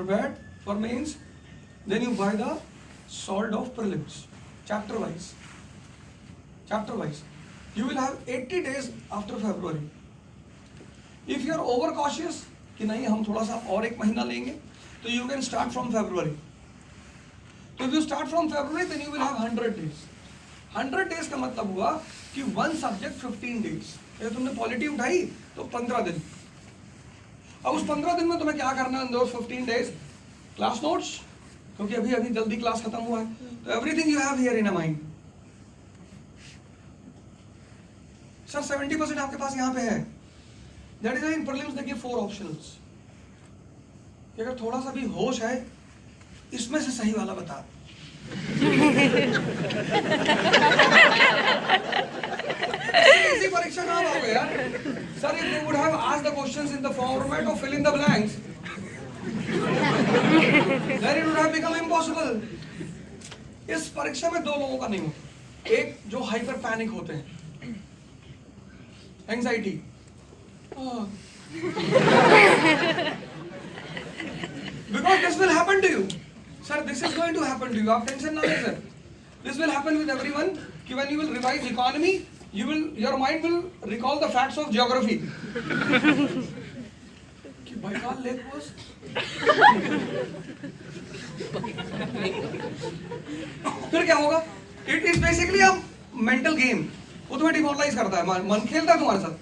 prepared for mains, then you buy the salt of prelims, chapter wise. You will have 80 days after February. If you are over cautious कि नहीं हम थोड़ा सा और एक महीना लेंगे, तो you can start from February. So if you start from February, then you will have 100 days. 100 days का मतलब हुआ कि one subject 15 days. अगर तुमने पॉलिटी उठाई तो 15 दिन. अब उस 15 दिन में तुम्हें क्या करना है? those 15 days क्लास नोट्स, क्योंकि अभी जल्दी क्लास खत्म हुआ है, तो everything you have here in a mind. Sir 70% आपके पास यहाँ पे है. दैट इज इन प्रीलिम्स देखिए 4 ऑप्शंस. अगर थोड़ा सा भी होश है, इसमें से सही वाला बता. इसी परीक्षा कहाँ आओगे यार? Sir if they would have asked the questions in the format of fill in the blanks, then it would have become impossible. इस परीक्षा में 2 लोगों का नहीं होता. एक जो हाइपर पैनिक होते हैं, anxiety, because this will happen to you. Sir, this is going to happen to you. आप टेंशन ना लें sir. This will happen with everyone. कि when you will revise economy, your mind will recall the facts of geography. कि Baikal Lake was. फिर क्या होगा? It is basically a mental game. वो तुम्हें demoralize करता है, मन खेलता है तुम्हारे साथ.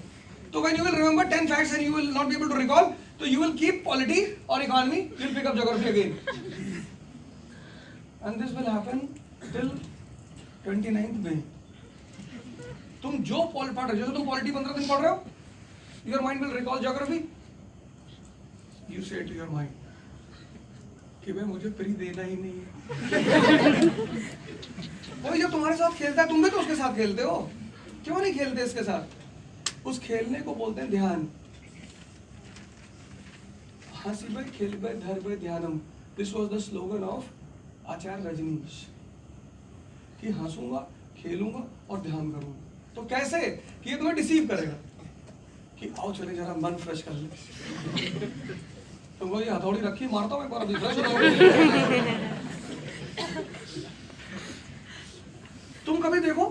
तो when you will remember 10 facts and you will not be able to recall, so you will keep polity or economy, you will pick up geography again. And this will happen till 29th May. तुम जो पढ़ रहे हो, जैसे तुम polity 15 दिन पढ़ रहे हो, your mind will recall geography. You say to your mind कि भाई मुझे प्री देना ही नहीं है. वो जो तुम्हारे साथ खेलता है, तुम भी तो उसके साथ खेलते हो. क्यों नहीं खेलते इसके साथ? उस खेलने को बोलते हैं ध्यान. हंसी भाई खेल भाई धर भाई ध्यानम. This was the slogan of Acharya Rajneesh कि हंसूंगा, खेलूंगा और ध्यान करूंगा. तो कैसे? कि ये तुम्हें डिसीव करेगा कि आओ चले जरा मन फ्रेश कर ले. तुमको ये हथौड़ी रखी, मारता हूँ एक बार, अभी फ्रेश हो जाओगे. तुम कभी देखो,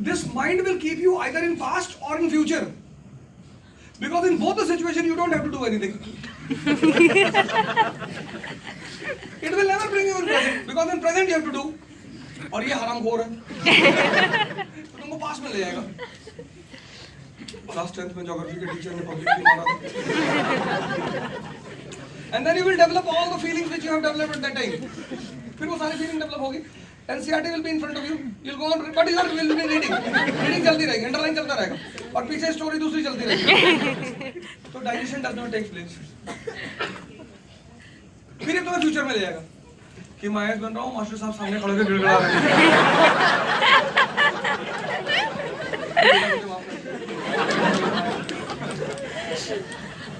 this mind will keep you either in past or in future, because in both the situation you don't have to do anything. It will never bring you in present, because in present you have to do. और ये हरामखोर है, तो तुमको पास में ले जाएगा. Class 10th में ज्योग्राफी के टीचर ने पब्लिकली मारा. And then you will develop all the feelings which you have developed at that time. फिर वो सारी फीलिंग डेवलप होगी. NCERT will be in front of you. You'll go on, but you will be reading. Reading चलती रहेगी, underline चलता रहेगा, और पीछे स्टोरी दूसरी चलती रहेगी. तो digestion does not take place. फिर ये तुम्हें फ्यूचर में ले जाएगा कि मैं IAS बन रहा हूँ, मास्टर साहब सामने खड़े होकर गिड़गिड़ा रहे हैं.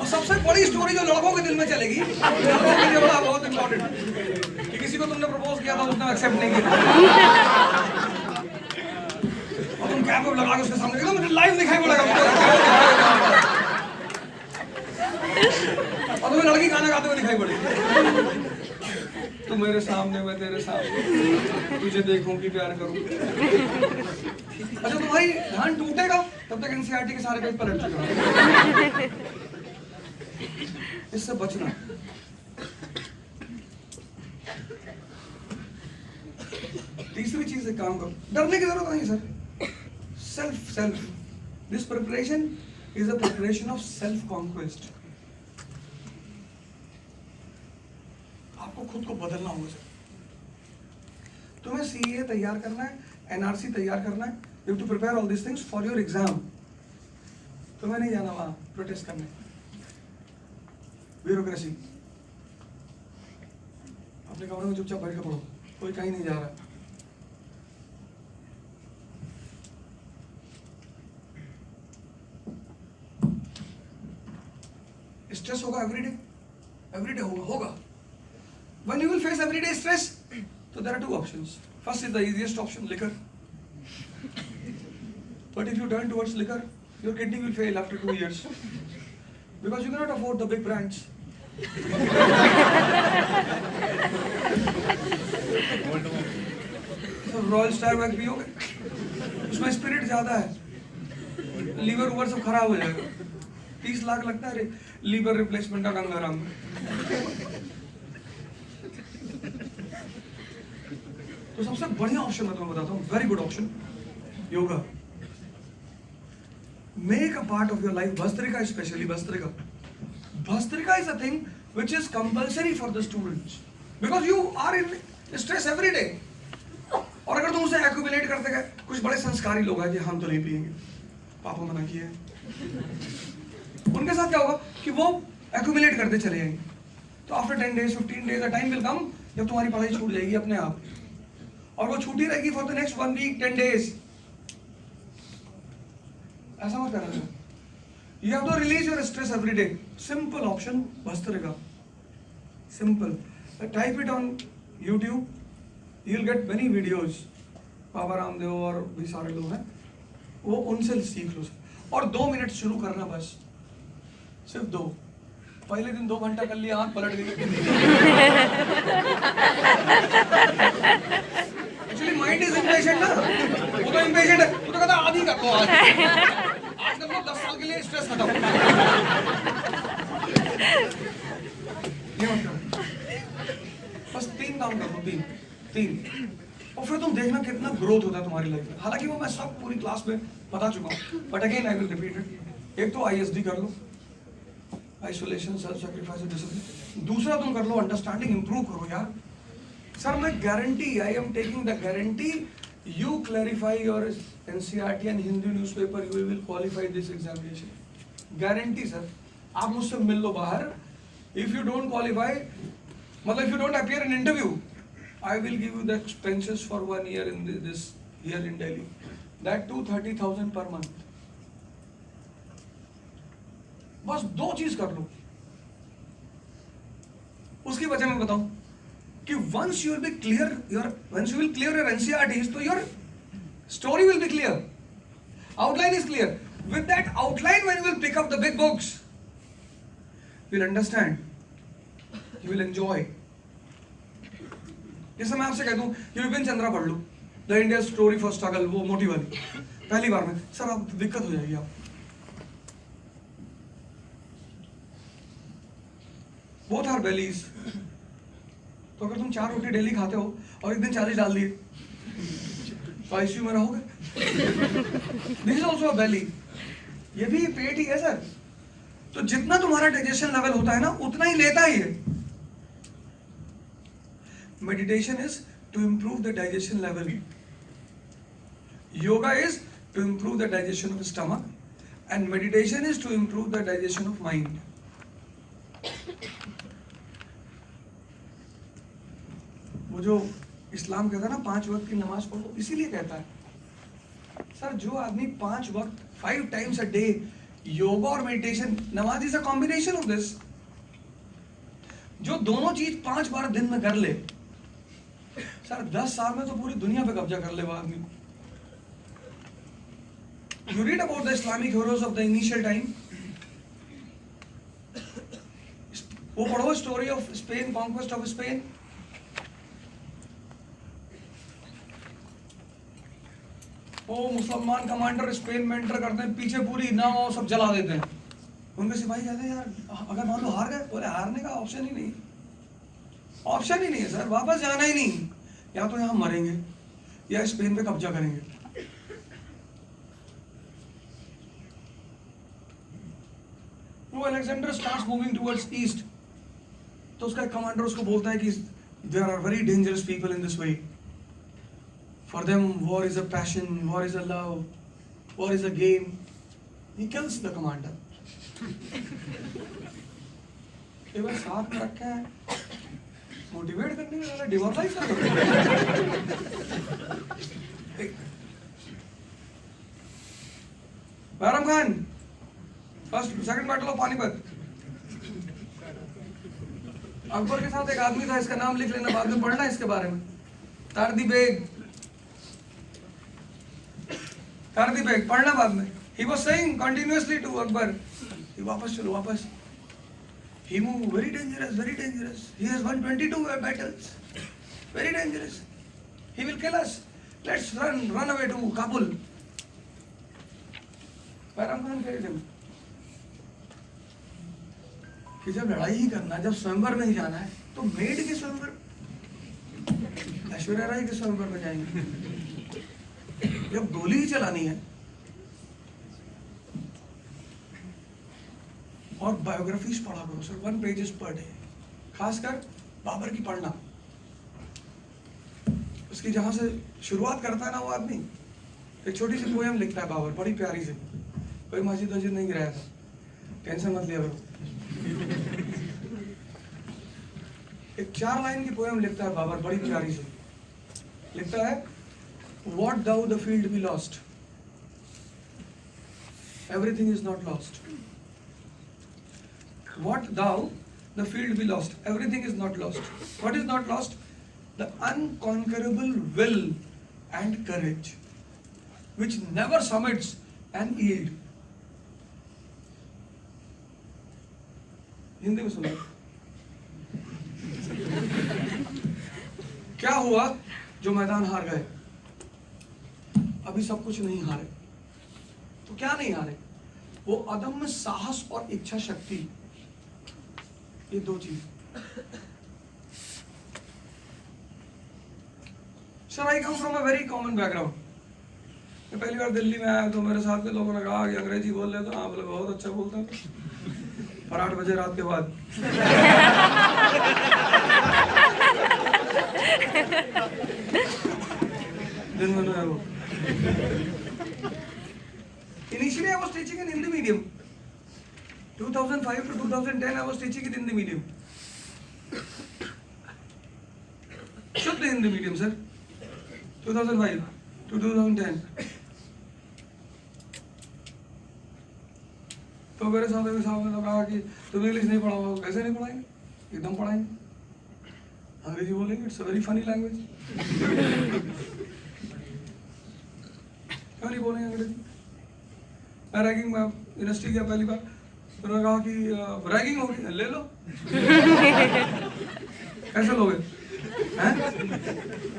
और सबसे बड़ी स्टोरी जो लड़कों के दिल में चलेगी, लड़कों के लिए बड़ा बहुत इम्पोर्टेंट, कि किसी को तुमने प्रपोज किया था, उसने एक्सेप्ट नहीं किया, और तुम कैप में लगा के उसके सामने मुझे लाइव दिखाई पड़ेगा, और तुम्हें लड़की गाना गाते हुए दिखाई पड़ेगी. तू मेरे सामने, मैं तेरे सामने, तुझे देखूं कि प्यार करूं. अच्छा, तुम्हारी ध्यान टूटेगा तब तक NCERT के सारे पेज पलट चुके. इससे बचना. तीसरी चीज से काम करो. डरने की जरूरत नहीं sir. Self this preparation is a preparation of self conquest. आपको खुद को बदलना होगा सर. तुम्हें CA तैयार करना है, NRC तैयार करना है. You have to prepare all this things for your exam. तुम्हें नहीं जाना वहां प्रोटेस्ट करने. ब्यूरोक्रेसी. अपने कमरे में चुपचाप बैठ के पढ़ो, कोई कहीं नहीं जा रहा. स्ट्रेस होगा एवरीडे होगा. When you will face everyday stress, so there are 2 options. First is the easiest option, liquor. But if you turn towards liquor, your kidney will fail after 2 years, because you cannot afford the big brands. Royal star वैग पियोगे, उसमें spirit ज्यादा है, liver ऊवर सब खराब हो जाएगा। 30 लाख लगता है लीवर रिप्लेसमेंट का गंगाराम में। तो सबसे बढ़िया ऑप्शन मैं तुम्हें बताता हूँ, very good option, yoga. Make a part of your life bhastrika, specially bhastrika. Bhastrika is a thing which is compulsory for the students because you are in stress every day। और अगर तुम उसे accumulate करते गए, कुछ बड़े संस्कारी लोग हैं कि हम तो नहीं पिएंगे, पापा मना किए हैं, उनके साथ क्या होगा कि वो accumulate करते चले जाएंगे। तो after 10 days 15 days a time will come जब तुम्हारी पढ़ाई छूट जाएगी अपने आप, और वो छूटी रहेगी for the next 1 week 10 days। ऐसा मत करना। You have to release your stress every day. Simple option, Bhastrika. Simple. Type it on YouTube. You'll get many videos. Baba Ramdev और भी सारे लोग हैं, वो उनसे सीख लो। और 2 मिनट शुरू करना बस, सिर्फ 2। पहले दिन 2 घंटा कर लिया, आंख पलट गई। Actually mind is impatient ना, वो तो impatient है, वो तो कहता आधी कर लो आज कर लो, 10 साल के लिए स्ट्रेस खत्म। बस 3 काम कर लो, 3। और फिर तुम देखना कितना ग्रोथ होता है तुम्हारी लाइफ में। हालांकि वो मैं सब पूरी क्लास में बता चुका हूँ, but again I will repeat it. एक तो ISD कर लो, आइसोलेशन, सेल्फ सैक्रिफाइस, डिसिप्लिन। दूसरा तुम कर लो अंडरस्टैंडिंग, इंप्रूव करो यार। सर मैं guarantee, I am taking the guarantee, you clarify your NCERT and Hindu newspaper, you will qualify this examination. Guarantee sir, आप मुझसे मिल लो बाहर। If you don't qualify, मतलब if you don't appear in interview, I will give you the expenses for 1 year in this here in Delhi. That too 30,000 per month. बस 2 चीज कर लो। उसकी वजह मैं बताऊं कि once you will clear your NCERTs, so your story will be clear, outline is clear. With that outline, when you will pick up the big books, you will understand, you will enjoy. जैसे मैं आपसे कह दूं कि विपिन चंद्रा पढ़ लो, the India story for struggle, वो मोटी वाली, पहली बार में सर आप दिक्कत हो जाएगी। आप both are bellies। तो अगर तुम 4 रोटी डेली खाते हो और एक दिन 40 डाल दिए तो ICU में रहोगे। दिस इज ऑल्सो अ बेली, ये भी पेट ही है सर। तो जितना तुम्हारा डाइजेशन लेवल होता है ना, उतना ही लेता ही है। Meditation is to improve the digestion level, yoga is to improve the digestion of stomach, and meditation is to improve the digestion of mind. वो जो इस्लाम कहता है ना 5 वक्त की नमाज पढ़ो, इसीलिए कहता है सर जो आदमी 5 वक्त 5 times a day योगा और मेडिटेशन, नमाज is a combination of this, जो दोनों चीज 5 बार दिन में कर ले सर 10 साल में तो पूरी दुनिया पे कब्जा कर ले वो आदमी। You read about the Islamic heroes of the initial time, वो पढ़ो story of Spain, conquest of Spain. वो मुसलमान कमांडर स्पेन में एंटर करते हैं, पीछे पूरी नाव सब जला देते हैं। उनके सिपाही कहते हैं यार अगर मान लो हार गए, बोले हारने का ऑप्शन ही नहीं, ऑप्शन ही नहीं है सर, वापस जाना ही नहीं, या तो यहाँ मरेंगे या स्पेन पे कब्जा करेंगे। वो Alexander starts moving towards east, तो उसका एक कमांडर उसको बोलता है कि there are very dangerous people in this way, for them war is a passion, war is a love, war is a game. He kills the commander. केवल साथ में रखा है मोटिवेट करने के लिए, डिमोरलाइज कर दो। Bairam Khan first second battle of Panipat, Akbar के साथ एक आदमी था, इसका नाम लिख लेना, बाद में पढ़ना इसके बारे में। तारदी बेग, तारदी बेग पढ़ना बाद में। He was saying continuously to Akbar, वापस चलो वापस। He moved, very dangerous, very dangerous. He has won 22 battles, very dangerous. He will kill us. Let's run away to Kabul. Bairam Khan कह रहे कि जब लड़ाई ही करना, जब स्वयंवर में ही जाना है, तो मेड के स्वयंवर, ऐश्वर्या राय के स्वयंवर में जाएंगे। जब गोली ही चलानी है और बायोग्राफीज पढ़ा करो सर, 1 पेजेस पर डे, खासकर बाबर की पढ़ना। उसकी जहां से शुरुआत करता है ना वो आदमी, एक छोटी सी पोएम लिखता है बाबर, बड़ी प्यारी सी, कोई मस्जिद वस्जिद नहीं गिराया था, टेंशन मत लिया करो। एक 4 लाइन की पोएम लिखता है बाबर, बड़ी प्यारी सी, लिखता है, What thou the field be lost, everything is not lost. What thou the field be lost, everything is not lost. What is not lost? The unconquerable will and courage, which never submits and yield. Hindi में सुनो। क्या हुआ जो मैदान हार गए? अभी सब कुछ नहीं हारे। तो क्या नहीं हारे? वो अदम्य साहस और इच्छा शक्ति, ये 2 चीज। Sir, I come from a very common background. मैं पहली बार दिल्ली में आया तो मेरे साथ के लोगों ने कहा कि अंग्रेजी बोल रहे, तो हाँ बोले बहुत अच्छा बोलता हूँ, और 8 बजे रात के बाद। दिन में है वो। Initially I was teaching in Hindi medium. 2005 to 2010 I was teaching in Hindi medium. शुद्ध हिंदी मीडियम सर, 2005 to 2010। तो मेरे साथ में साहब ने कहा कि तुम इंग्लिश नहीं पढ़ाओ। कैसे नहीं पढ़ाएंगे? एकदम पढ़ाएंगे, अंग्रेजी बोलेंगे, it's a very funny language. क्यों नहीं बोलेंगे अंग्रेजी? मैं रैगिंग में यूनिवर्सिटी गया पहली बार, तो उन्होंने कहा कि रैगिंग होगी, ले लो। कैसे लोगे? हैं?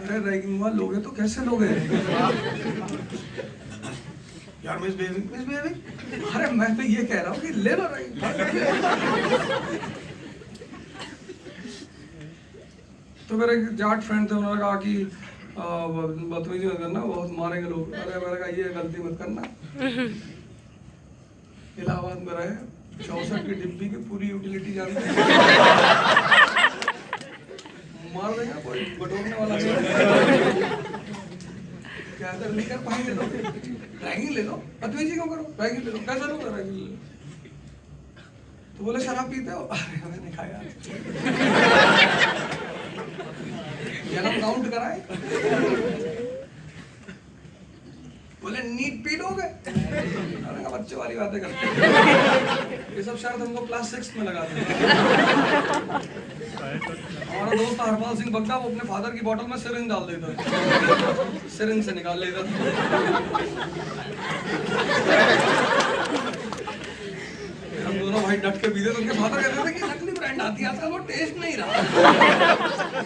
अरे रैगिंग हुआ, लोगे तो कैसे लोगे? यार मिसबिहेविंग। अरे मैं तो ये कह रहा हूँ कि ले लो रैगिंग। तो मेरे जाट फ्रेंड थे, उन्होंने कहा कि बदतमीजी मत करना, बहुत मारेंगे लोग। अरे मैंने कहा ये गलती मत करना। इलाहाबाद में रहे, 64 की डिब्बी की पूरी यूटिलिटी जानते हैं, मार देगा कोई, बटोरने वाला नहीं। क्या नहीं कर पाएंगे तो रैगिंग ले लो, बदतमीजी क्यों करो, रैगिंग ले लो। कैसे लो? रैगिंग ले लो। तो बोले शराब पीते हो? अरे मैंने खाया, जन्म काउंट कराए। बोले नीट पी लोगे? अरे बच्चे वाली बातें करते हैं। ये सब शर्त हमको क्लास 6 में लगाते हैं। हमारा दोस्त हरपाल सिंह बग्गा, वो अपने फादर की बोतल में सिरिंज डाल देता, सिरिंज से निकाल लेता। हम दोनों भाई डट के पीते, तो उनके फादर कहते थे कि नकली ब्रांड आती है आजकल, वो टेस्ट नहीं रहा,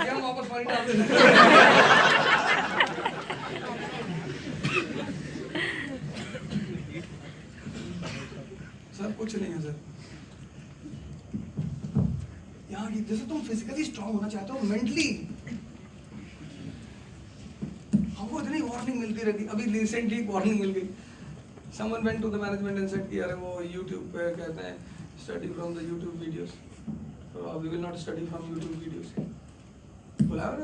क्या हम वापस पानी डाल देते। सर कुछ नहीं है सर, यहाँ की जैसे तुम फिजिकली स्ट्रांग होना चाहते हो, मेंटली हमको इतनी वार्निंग मिलती रहती। अभी रिसेंटली वार्निंग मिल गई, someone went to the management and said कि अरे वो YouTube पे कहते हैं study from the YouTube videos, तो we will not study from YouTube videos. बोला अरे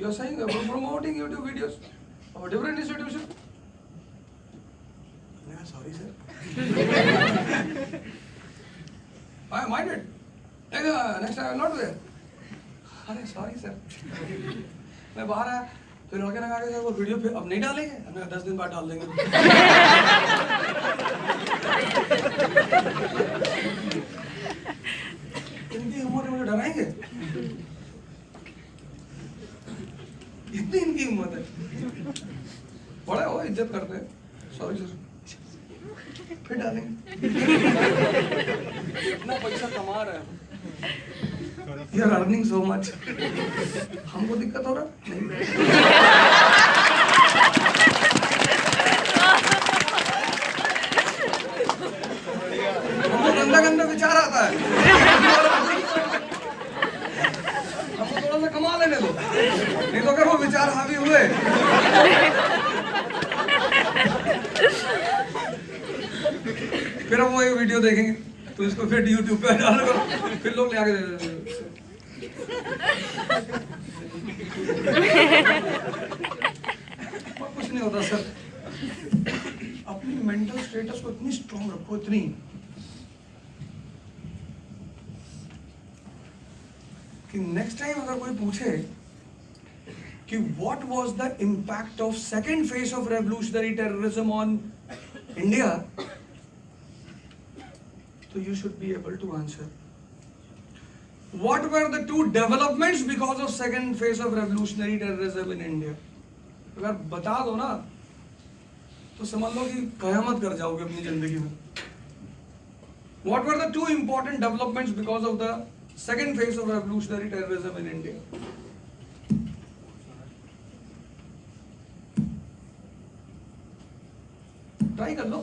you are saying promoting YouTube videos of a different institution. मैं sorry sir, I mind it. Next time I will not do it. अरे sorry sir. मैं बाहर आया, फिर लड़के ने कहा कि वो वीडियो पे अब नहीं डालेंगे, हमने 10 दिन बाद डाल देंगे। इनकी हिम्मत मुझे डराएंगे, इतनी इनकी हिम्मत है। बड़े हो, इज्जत करते हैं, सॉरी सर, फिर डालेंगे। इतना पैसा कमा रहे हैं, you are earning so much, हमको दिक्कत हो रहा नहीं। हुए। फिर हम वो एक वीडियो देखेंगे तो इसको फिर यूट्यूब पे डाल करो, फिर लोग ले आके दे देते हैं। और कुछ नहीं होता सर, अपनी मेंटल स्टेटस को इतनी स्ट्रॉन्ग रखो, इतनी कि नेक्स्ट टाइम अगर कोई पूछे कि what was the impact of second phase of revolutionary terrorism on India, तो you should be able to answer. What were the two developments because of second phase of revolutionary terrorism in India? अगर बता दो ना तो समझ लो कि कयामत कर जाओगे अपनी जिंदगी में. What were the two important developments because of the second phase of revolutionary terrorism in India? Try कर लो.